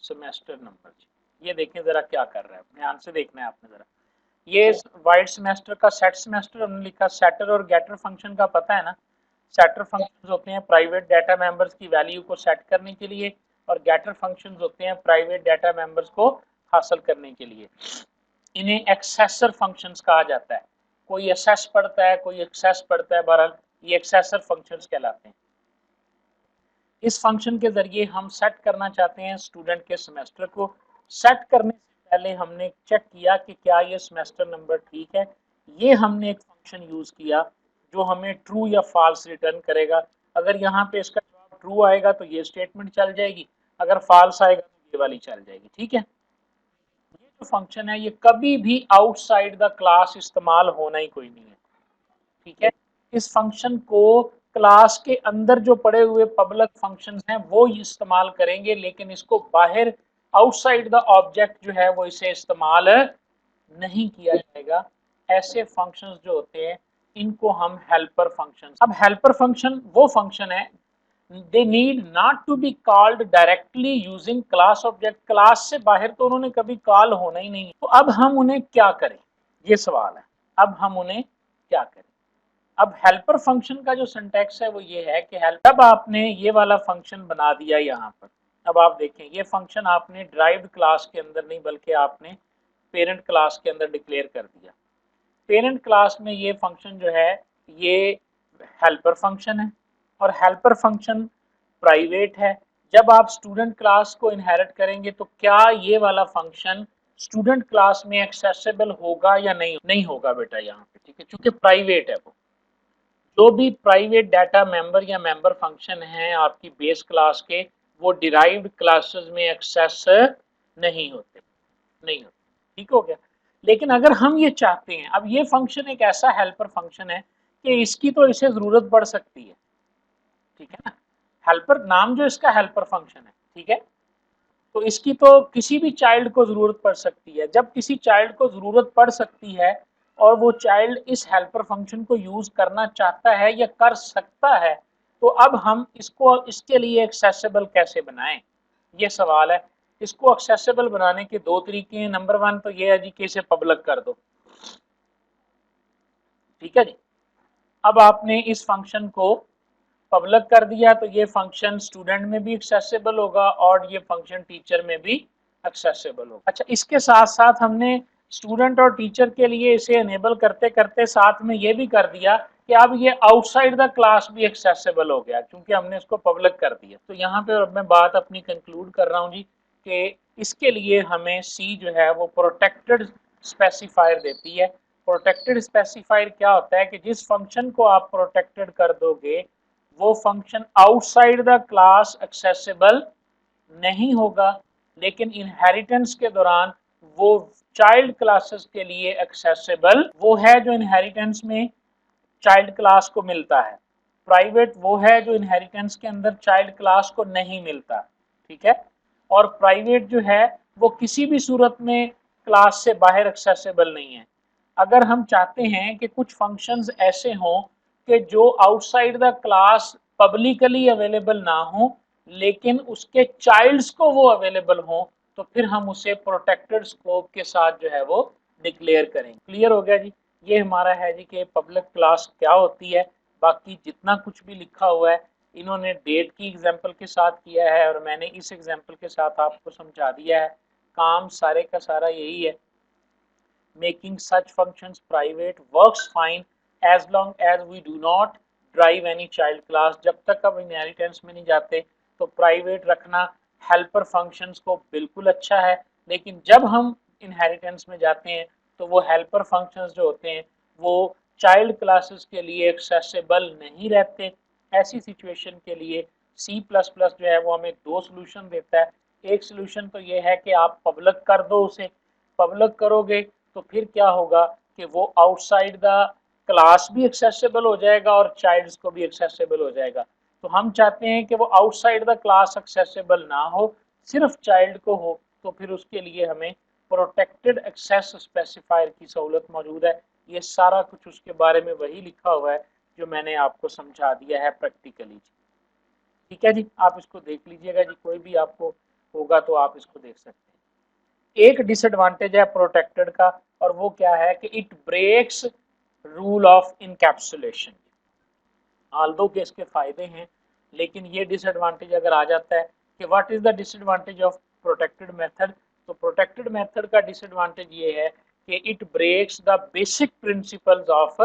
सेमेस्टर नंबर। ये देखें जरा क्या कर रहा है, ध्यान से देखना है आपने जरा। ये वाइड सेमेस्टर का सेट सेमेस्टर हमने लिखा, सेटर और गेटर फंक्शन का पता है ना। सेटर फंक्शंस होते हैं प्राइवेट डाटा मेंबर्स की वैल्यू को सेट करने के लिए, और गेटर फंक्शंस होते हैं प्राइवेट डाटा मेंबर्स को हासिल करने के लिए। इन्हें एक्सेसर फंक्शंस कहा जाता है, कोई एक्सेस पढ़ता है कोई एक्सेस पढ़ता है, बहरहाल ये एक्सेसर फंक्शंस कहलाते हैं। इस फंक्शन के जरिए हम सेट करना चाहते हैं स्टूडेंट के सेमेस्टर को, सेट करने से पहले हमने चेक किया कि क्या ये सेमेस्टर नंबर ठीक है। ये हमने एक फंक्शन यूज किया जो हमें ट्रू या फॉल्स रिटर्न करेगा। अगर यहाँ पे इसका जवाब ट्रू आएगा तो ये स्टेटमेंट चल जाएगी, अगर फॉल्स आएगा तो ये वाली चल जाएगी। ठीक है, ये जो फंक्शन है ये कभी भी आउटसाइड द क्लास इस्तेमाल होना ही कोई नहीं है। ठीक है, इस फंक्शन को क्लास के अंदर जो पड़े हुए पब्लिक फंक्शंस हैं वो इस्तेमाल करेंगे, लेकिन इसको बाहर आउटसाइड द ऑब्जेक्ट जो है वो इसे इस्तेमाल नहीं किया जाएगा। ऐसे फंक्शंस जो होते हैं इनको हम हेल्पर फंक्शन। अब हेल्पर फंक्शन वो फंक्शन है, they need not to be called directly using class object. Class से बाहर तो उन्होंने कभी कॉल होना ही नहीं है। तो अब हम उन्हें क्या करें, ये सवाल है। अब हम उन्हें क्या करें? अब हेल्पर फंक्शन का जो सिंटैक्स है वो ये है कि हेल्प, जब आपने ये वाला फंक्शन बना दिया यहाँ पर, अब आप देखें ये फंक्शन आपने ड्राइव्ड क्लास के अंदर नहीं बल्कि आपने पेरेंट क्लास के अंदर डिक्लेयर कर दिया। पेरेंट क्लास में ये फंक्शन जो है ये हेल्पर फंक्शन है और हेल्पर फंक्शन प्राइवेट है। जब आप स्टूडेंट क्लास को इनहेरिट करेंगे तो क्या ये वाला फंक्शन स्टूडेंट क्लास में एक्सेसिबल होगा या नहीं होगा बेटा यहाँ पे। ठीक है, क्योंकि प्राइवेट है वो। जो भी प्राइवेट डाटा मेंबर या मेंबर फंक्शन है आपकी बेस क्लास के, वो डिराइव्ड क्लासेस में एक्सेस नहीं होते। ठीक हो गया। लेकिन अगर हम ये चाहते हैं, अब ये फंक्शन एक ऐसा हेल्पर फंक्शन है कि इसकी तो इसे जरूरत पड़ सकती है। ठीक है ना, हेल्पर नाम जो इसका हेल्पर फंक्शन है। ठीक है, तो इसकी तो किसी भी चाइल्ड को जरूरत पड़ सकती है। जब किसी चाइल्ड को जरूरत पड़ सकती है और वो चाइल्ड इस हेल्पर फंक्शन को यूज करना चाहता है या कर सकता है, तो अब हम इसको इसके लिए एक्सेसिबल कैसे बनाएं, ये सवाल है। इसको एक्सेसिबल बनाने के दो तरीके हैं। नंबर वन तो ये है जी कि इसे पब्लिक कर दो। ठीक है जी, अब आपने इस फंक्शन को पब्लिक कर दिया तो ये फंक्शन स्टूडेंट में भी एक्सेसिबल होगा और ये फंक्शन टीचर में भी एक्सेसिबल होगा। अच्छा, इसके साथ साथ हमने स्टूडेंट और टीचर के लिए इसे इनेबल करते करते साथ में ये भी कर दिया कि अब ये आउटसाइड द क्लास भी एक्सेसिबल हो गया, क्योंकि हमने इसको पब्लिक कर दिया। तो यहाँ पे मैं बात अपनी कंक्लूड कर रहा हूँ जी कि इसके लिए हमें सी जो है वो प्रोटेक्टेड स्पेसिफायर देती है। प्रोटेक्टेड स्पेसिफायर क्या होता है कि जिस फंक्शन को आप प्रोटेक्टेड कर दोगे वो function outside the class accessible नहीं होगा, लेकिन इनहेरिटेंस के दौरान वो चाइल्ड क्लासेस के लिए एक्सेसिबल वो है जो इनहेरिटेंस में चाइल्ड क्लास को मिलता है। प्राइवेट वो है जो इनहेरिटेंस के अंदर चाइल्ड क्लास को नहीं मिलता। ठीक है, और प्राइवेट जो है वो किसी भी सूरत में क्लास से बाहर एक्सेसिबल नहीं है। अगर हम चाहते हैं कि कुछ फंक्शंस ऐसे हों कि जो outside the class publicly available ना हो लेकिन उसके चाइल्ड्स को वो अवेलेबल हो, तो फिर हम उसे प्रोटेक्टेड स्कोप के साथ जो है वो डिक्लेयर करेंगे। क्लियर हो गया जी, ये हमारा है जी कि पब्लिक क्लास क्या होती है। बाकी जितना कुछ भी लिखा हुआ है इन्होंने डेट की एग्जांपल के साथ किया है और मैंने इस एग्जांपल के साथ आपको समझा दिया है। काम सारे का सारा यही है, making such functions private works fine as long as we do not drive any child class। जब तक अब इनहेरिटेंस में नहीं जाते तो प्राइवेट रखना हेल्पर फंक्शंस को बिल्कुल अच्छा है, लेकिन जब हम इनहेरिटेंस में जाते हैं तो वो हेल्पर फंक्शंस जो होते हैं वो चाइल्ड क्लासेस के लिए एक्सेसिबल नहीं रहते। ऐसी सिचुएशन के लिए सी प्लस प्लस जो है वो हमें दो सोल्यूशन देता है। एक सोल्यूशन तो ये है कि आप पब्लिक कर दो, उसे पब्लिक करोगे तो फिर क्या होगा कि वो आउटसाइड द क्लास भी एक्सेसिबल हो जाएगा और चाइल्ड्स को भी एक्सेसिबल हो जाएगा। तो हम चाहते हैं कि वो आउटसाइड द क्लास एक्सेसिबल ना हो, सिर्फ चाइल्ड को हो। तो फिर उसके लिए हमें प्रोटेक्टेड एक्सेस स्पेसिफायर की सहूलत मौजूद है। ये सारा कुछ उसके बारे में वही लिखा हुआ है जो मैंने आपको समझा दिया है प्रैक्टिकली। ठीक है जी, आप इसको देख लीजिएगा जी, कोई भी आपको होगा तो आप इसको देख सकते हैं। एक डिसएडवांटेज है प्रोटेक्टेड का और वो क्या है कि it breaks rule of encapsulation. Although के इसके फायदे हैं, लेकिन ये डिसएडवांटेज अगर आ जाता है कि what is the disadvantage of protected method, तो प्रोटेक्टेड मेथड का डिसएडवांटेज ये है कि it breaks the basic principles of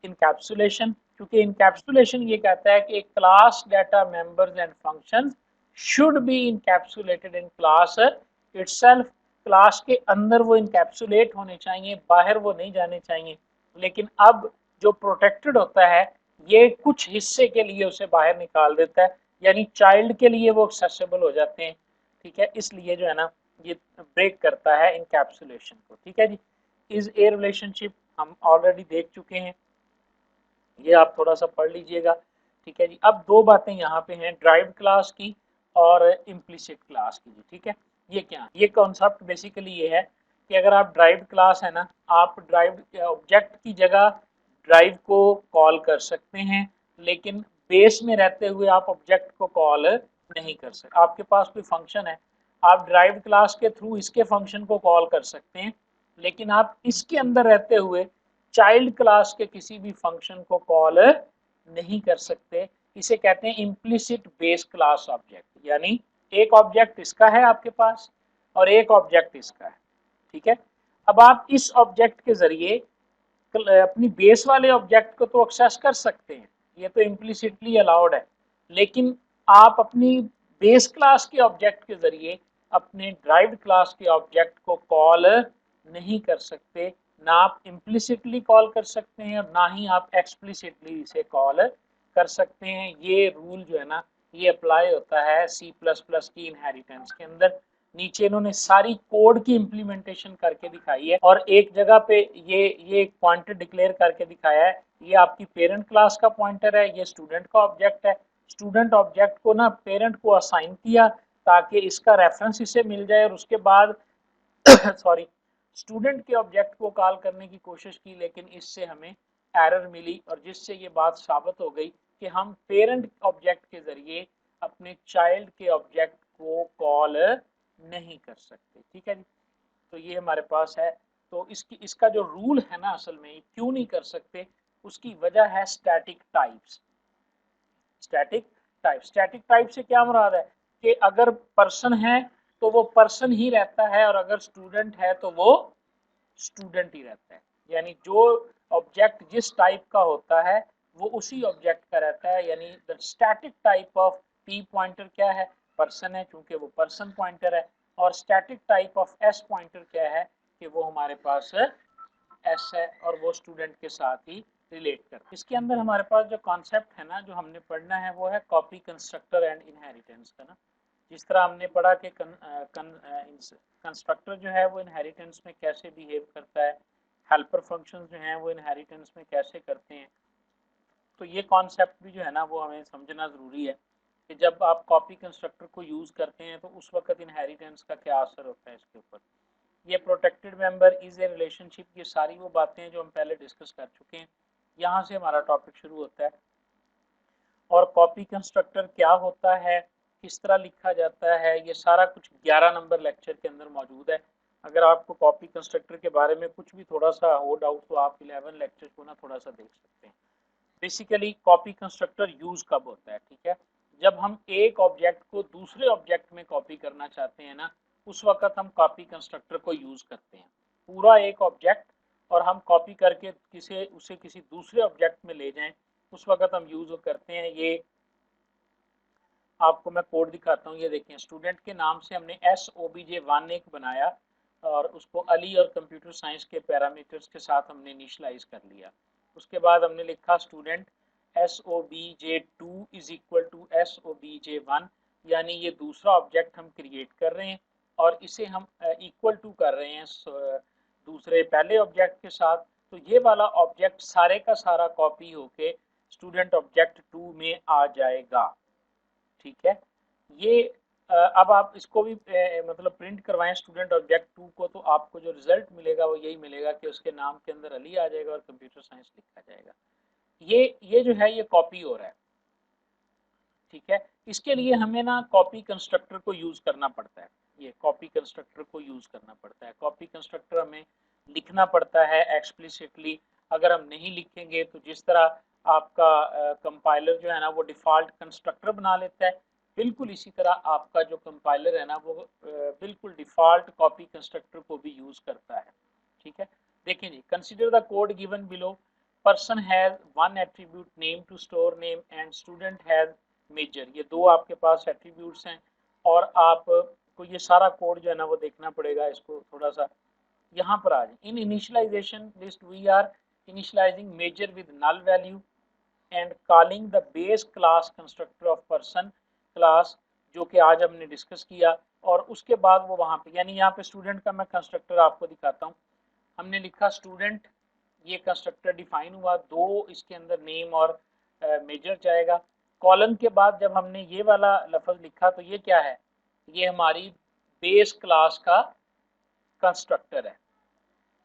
encapsulation. क्योंकि इनकैप्सुलेशन ये कहता है कि class data members and functions should be encapsulated in class itself. Class के अंदर वो इनकैप्सुलेट होने चाहिए, बाहर वो नहीं जाने चाहिए। लेकिन अब जो प्रोटेक्टेड होता है ये कुछ हिस्से के लिए उसे बाहर निकाल देता है, यानी चाइल्ड के लिए वो एक्सेसिबल हो जाते हैं। ठीक है, इसलिए जो है ना ये ब्रेक करता है इनकैप्सुलेशन को। ठीक है जी, इज ए रिलेशनशिप हम ऑलरेडी देख चुके हैं, ये आप थोड़ा सा पढ़ लीजिएगा। ठीक है जी, अब दो बातें यहाँ पे हैं, ड्राइव्ड क्लास की और इम्प्लिसिट क्लास की। ठीक है, ये क्या, ये कॉन्सेप्ट बेसिकली ये है कि अगर आप ड्राइव्ड क्लास है ना, आप ड्राइव्ड ऑब्जेक्ट की जगह ड्राइव को कॉल कर सकते हैं, लेकिन बेस में रहते हुए आप ऑब्जेक्ट को कॉल नहीं कर सकते। आपके पास कोई फंक्शन है, आप ड्राइव्ड क्लास के थ्रू इसके फंक्शन को कॉल कर सकते हैं, लेकिन आप इसके अंदर रहते हुए चाइल्ड क्लास के किसी भी फंक्शन को कॉल नहीं कर सकते। इसे कहते हैं इम्प्लिसिट बेस क्लास ऑब्जेक्ट, यानी एक ऑब्जेक्ट इसका है आपके पास और एक ऑब्जेक्ट इसका है। ठीक है, अब आप इस ऑब्जेक्ट के जरिए अपनी बेस वाले ऑब्जेक्ट को तो एक्सेस कर सकते हैं, ये तो इम्प्लिसिटली अलाउड है, लेकिन आप अपनी बेस क्लास के ऑब्जेक्ट के जरिए अपने ड्राइव्ड क्लास के ऑब्जेक्ट को कॉल नहीं कर सकते। ना आप इम्प्लिसिटली कॉल कर सकते हैं और ना ही आप एक्सप्लिसिटली इसे कॉल कर सकते हैं। ये रूल जो है ना ये अप्लाई होता है C++ की इनहेरिटेंस के अंदर। नीचे इन्होंने सारी कोड की इम्प्लीमेंटेशन करके दिखाई है और एक जगह पे ये एक पॉइंटर डिक्लेयर करके दिखाया है। ये आपकी पेरेंट क्लास का पॉइंटर है, ये स्टूडेंट का ऑब्जेक्ट है। स्टूडेंट ऑब्जेक्ट को ना पेरेंट को असाइन किया ताकि इसका रेफरेंस इसे मिल जाए, और उसके बाद सॉरी स्टूडेंट के ऑब्जेक्ट को कॉल करने की कोशिश की, लेकिन इससे हमें एरर मिली, और जिससे ये बात साबित हो गई कि हम पेरेंट ऑब्जेक्ट के जरिए अपने चाइल्ड के ऑब्जेक्ट को कॉल नहीं कर सकते। ठीक है जी, तो ये हमारे पास है। तो इसका जो रूल है ना, असल में क्यों नहीं कर सकते, उसकी वजह है स्टैटिक टाइप्स। स्टैटिक टाइप से क्या मुराद है कि अगर पर्सन है तो वो पर्सन ही रहता है, और अगर स्टूडेंट है तो वो स्टूडेंट ही रहता है। यानी जो ऑब्जेक्ट जिस टाइप का होता है वो उसी ऑब्जेक्ट का रहता है। यानी the static type of p pointer क्या है, पर्सन है, क्योंकि वो पर्सन पॉइंटर है। और static type of s pointer क्या है कि वो हमारे पास s है और वो स्टूडेंट के साथ ही रिलेट कर। इसके अंदर हमारे पास जो कॉन्सेप्ट है ना जो हमने पढ़ना है वो है कॉपी कंस्ट्रक्टर एंड इनहेरिटेंस का ना। जिस तरह हमने पढ़ा कि कंस्ट्रक्टर जो है वो इनहेरिटेंस में कैसे बिहेव करता है, हेल्पर फंक्शंस जो हैं वो इनहेरिटेंस में कैसे करते हैं, तो ये कॉन्सेप्ट भी जो है ना वो हमें समझना ज़रूरी है कि जब आप कॉपी कंस्ट्रक्टर को यूज़ करते हैं तो उस वक्त इनहेरिटेंस का क्या असर होता है इसके ऊपर। ये protected member is a relationship, ये सारी वो बातें हैं जो हम पहले डिस्कस कर चुके हैं। यहाँ से हमारा टॉपिक शुरू होता है। और कॉपी कंस्ट्रक्टर क्या होता है, किस तरह लिखा जाता है, ये सारा कुछ 11 नंबर लेक्चर के अंदर मौजूद है। अगर आपको कॉपी कंस्ट्रक्टर के बारे में कुछ भी थोड़ा सा हो डाउट तो आप 11 लेक्चर को ना थोड़ा सा देख सकते हैं। बेसिकली कॉपी कंस्ट्रक्टर यूज कब होता है, ठीक है, जब हम एक ऑब्जेक्ट को दूसरे ऑब्जेक्ट में कॉपी करना चाहते हैं ना, उस वक्त हम कॉपी कंस्ट्रक्टर को यूज करते हैं। पूरा एक ऑब्जेक्ट और हम कॉपी करके उसे किसी दूसरे ऑब्जेक्ट में ले जाएं, उस वक्त हम यूज करते हैं। ये आपको मैं कोड दिखाता हूँ, ये देखें, स्टूडेंट के नाम से हमने SOBJ1 एक बनाया और उसको अली और कंप्यूटर साइंस के पैरामीटर्स के साथ हमने इनिशलाइज कर लिया। उसके बाद हमने लिखा student SOBJ2 is equal to SOBJ1, यानी ये दूसरा ऑब्जेक्ट हम क्रिएट कर रहे हैं और इसे हम इक्वल टू कर रहे हैं दूसरे पहले ऑब्जेक्ट के साथ। तो ये वाला ऑब्जेक्ट सारे का सारा कॉपी होके स्टूडेंट ऑब्जेक्ट 2 में आ जाएगा। ठीक है, ये अब आप इसको भी मतलब प्रिंट करवाएं स्टूडेंट ऑब्जेक्ट 2 को, तो आपको जो रिजल्ट मिलेगा वो यही मिलेगा कि उसके नाम के अंदर अली आ जाएगा और कंप्यूटर साइंस लिखा जाएगा। ये जो है ये कॉपी हो रहा है। ठीक है, इसके लिए हमें ना कॉपी कंस्ट्रक्टर को यूज करना पड़ता है। ये कॉपी कंस्ट्रक्टर को यूज करना पड़ता है। कॉपी कंस्ट्रक्टर हमें लिखना पड़ता है एक्सप्लिसिटली। अगर हम नहीं लिखेंगे तो जिस तरह आपका कंपाइलर जो है ना वो डिफ़ॉल्ट कंस्ट्रक्टर बना लेता है, बिल्कुल इसी तरह आपका जो कंपाइलर है ना वो बिल्कुल डिफ़ॉल्ट कॉपी कंस्ट्रक्टर को भी यूज करता है। ठीक है, देखें जी, consider the code given below. Person has one attribute name to store name and student has major. ये दो आपके पास एट्रीब्यूट्स हैं और आप आपको ये सारा कोड जो है ना वो देखना पड़ेगा। इसको थोड़ा सा यहाँ पर आ जाए। In initialization list we are initializing major with null value and calling the base class constructor of person class, जो कि आज हमने डिस्कस किया। और उसके बाद वो वहाँ पे, यानी यहाँ पे स्टूडेंट का मैं कंस्ट्रक्टर आपको दिखाता हूँ। हमने लिखा स्टूडेंट, ये कंस्ट्रक्टर डिफाइन हुआ, दो इसके अंदर नेम और मेजर जाएगा। कॉलन के बाद जब हमने ये वाला लफ्ज लिखा तो ये क्या है, ये हमारी बेस क्लास का कंस्ट्रक्टर है।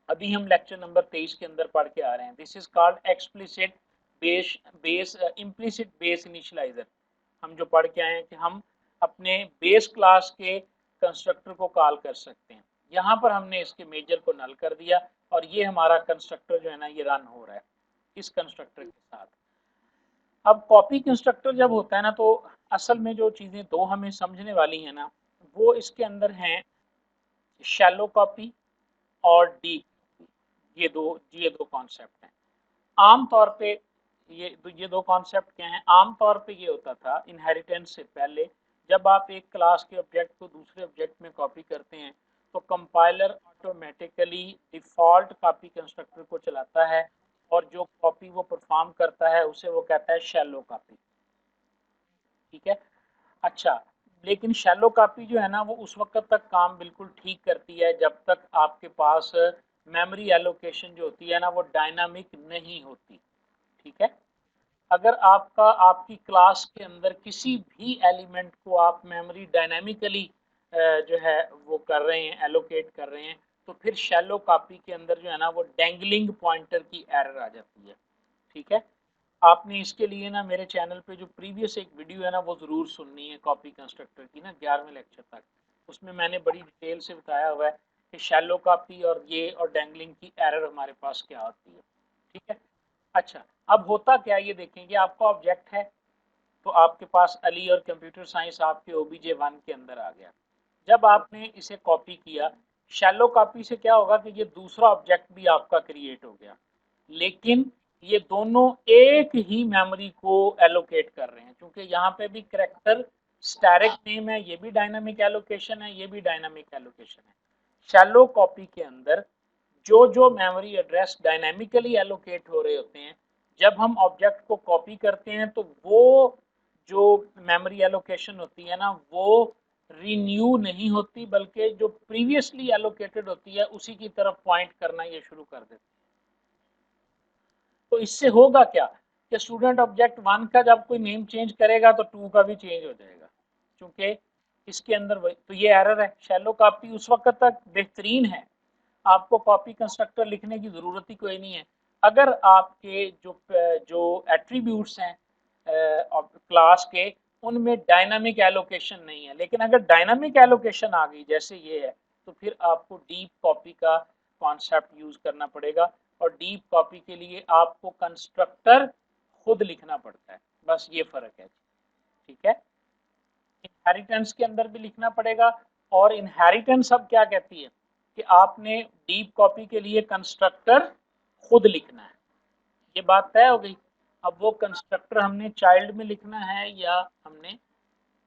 अभी हम लेक्चर नंबर 23 के अंदर पढ़ के आ रहे हैं। This is called explicit base implicit base initialiser. हम जो पढ़ के आए हैं कि हम अपने बेस क्लास के कंस्ट्रक्टर को कॉल कर सकते हैं। यहाँ पर हमने इसके मेजर को नल कर दिया और ये हमारा कंस्ट्रक्टर जो है ना ये रन हो रहा है इस कंस्ट्रक्टर के साथ। अब कॉपी कंस्ट्रक्टर जब होता है ना तो असल में जो चीज़ें दो हमें समझने वाली है ना वो इसके अंदर हैं शैलो कॉपी और डीप, ये दो कॉन्सेप्ट हैं। आम तौर पे ये दो कॉन्सेप्ट क्या हैं, आम तौर पे ये होता था इनहेरिटेंस से पहले, जब आप एक क्लास के ऑब्जेक्ट को दूसरे ऑब्जेक्ट में कॉपी करते हैं तो compiler automatically default copy constructor को चलाता है और जो कॉपी वो परफॉर्म करता है उसे वो कहता है शैलो कॉपी। ठीक है। अच्छा, लेकिन शैलो कॉपी जो है ना वो उस वक्त तक काम बिल्कुल ठीक करती है जब तक आपके पास मेमोरी एलोकेशन जो होती है ना वो डायनामिक नहीं होती। ठीक है। अगर आपकी क्लास के अंदर किसी भी एलिमेंट को आप मेमोरी डायनामिकली जो है वो कर रहे हैं, एलोकेट कर रहे हैं, तो फिर शैलो कॉपी के अंदर जो है ना वो डैंगलिंग पॉइंटर की एरर आ जाती है। ठीक है। आपने इसके लिए ना मेरे चैनल पे जो प्रीवियस एक वीडियो है ना वो ज़रूर सुननी है कॉपी कंस्ट्रक्टर की ना 11वें लेक्चर तक। उसमें मैंने बड़ी डिटेल से बताया हुआ है कि शैलो कॉपी और ये और डैंगलिंग की एरर हमारे पास क्या होती है। ठीक है। अच्छा, अब होता क्या ये देखेंगे, आपका ऑब्जेक्ट है तो आपके पास अली और कंप्यूटर साइंस आपके OBJ1 के अंदर आ गया। जब आपने इसे कॉपी किया, शैलो कॉपी से क्या होगा कि ये दूसरा ऑब्जेक्ट भी आपका क्रिएट हो गया, लेकिन ये दोनों एक ही मेमोरी को एलोकेट कर रहे हैं, क्योंकि यहाँ पे भी करेक्टर स्टैटिक नेम है, ये भी डायनामिक एलोकेशन है, ये भी डायनामिक एलोकेशन है। शैलो कॉपी के अंदर जो जो मेमोरी एड्रेस डायनामिकली एलोकेट हो रहे होते हैं, जब हम ऑब्जेक्ट को कॉपी करते हैं तो वो जो मेमोरी एलोकेशन होती है ना वो रिन्यू नहीं होती, बल्कि जो प्रीवियसली एलोकेटेड होती है उसी की तरफ पॉइंट करना ये शुरू कर देती है। तो इससे होगा क्या कि स्टूडेंट ऑब्जेक्ट 1 का जब कोई नेम चेंज करेगा तो 2 का भी चेंज हो जाएगा, क्योंकि इसके अंदर वही तो ये एरर है। शैलो कॉपी उस वक्त तक बेहतरीन है, आपको कॉपी कंस्ट्रक्टर लिखने की ज़रूरत ही कोई नहीं है अगर आपके जो जो एट्रीब्यूट्स हैं क्लास के उनमें डायनामिक एलोकेशन नहीं है। लेकिन अगर डायनामिक एलोकेशन आ गई जैसे ये है तो फिर आपको डीप कॉपी का कॉन्सेप्ट यूज़ करना पड़ेगा और डीप कॉपी के लिए आपको कंस्ट्रक्टर खुद लिखना पड़ता है, बस ये फ़र्क है। ठीक है। इनहेरिटेंस के अंदर भी लिखना पड़ेगा और इनहेरिटेंस अब क्या कहती है कि आपने डीप कॉपी के लिए कंस्ट्रक्टर खुद लिखना है। ये बात तय हो गई। अब वो कंस्ट्रक्टर हमने चाइल्ड में लिखना है या हमने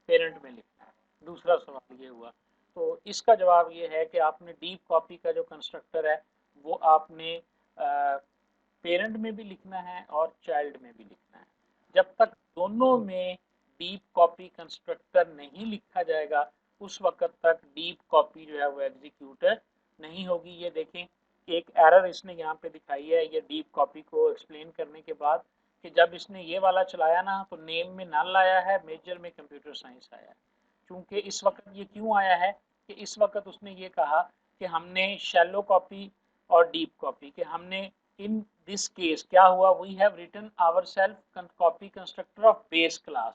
पेरेंट में लिखना है, दूसरा सवाल ये हुआ। तो इसका जवाब ये है कि आपने डीप कॉपी का जो कंस्ट्रक्टर है वो आपने पेरेंट में भी लिखना है और चाइल्ड में भी लिखना है। जब तक दोनों में डीप कॉपी कंस्ट्रक्टर नहीं लिखा जाएगा उस वक्त तक डीप कॉपी जो है वो एग्जीक्यूट नहीं होगी। ये देखें एक एरर इसने यहाँ पे दिखाई है ये डीप कॉपी को एक्सप्लेन करने के बाद कि जब इसने ये वाला चलाया ना तो नेम में नल आया है, मेजर में कंप्यूटर साइंस आया है। क्योंकि इस वक्त ये क्यों आया है कि इस वक्त उसने ये कहा कि हमने शैलो कॉपी और डीप कॉपी के हमने इन दिस केस क्या हुआ, we have written our self copy constructor of base class.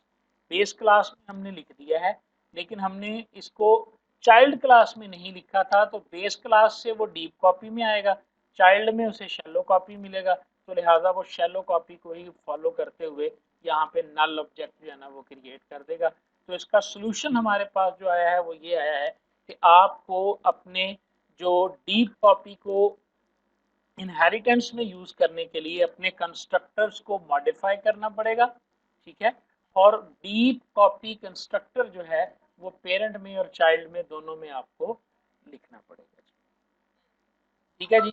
Base class में हमने लिख दिया है लेकिन हमने इसको चाइल्ड क्लास में नहीं लिखा था, तो बेस क्लास से वो डीप कॉपी में आएगा, चाइल्ड में उसे शैलो कॉपी मिलेगा, तो लिहाजा वो शैलो कॉपी को ही फॉलो करते हुए यहाँ पे नल ऑब्जेक्ट जो है ना वो क्रिएट कर देगा। तो इसका सोल्यूशन हमारे पास जो आया है वो ये आया है कि आपको अपने जो डीप कॉपी को इनहेरिटेंस में यूज करने के लिए अपने कंस्ट्रक्टर्स को मॉडिफाई करना पड़ेगा। ठीक है। और डीप कॉपी कंस्ट्रक्टर जो है वो पेरेंट में और चाइल्ड में दोनों में आपको लिखना पड़ेगा। ठीक है जी।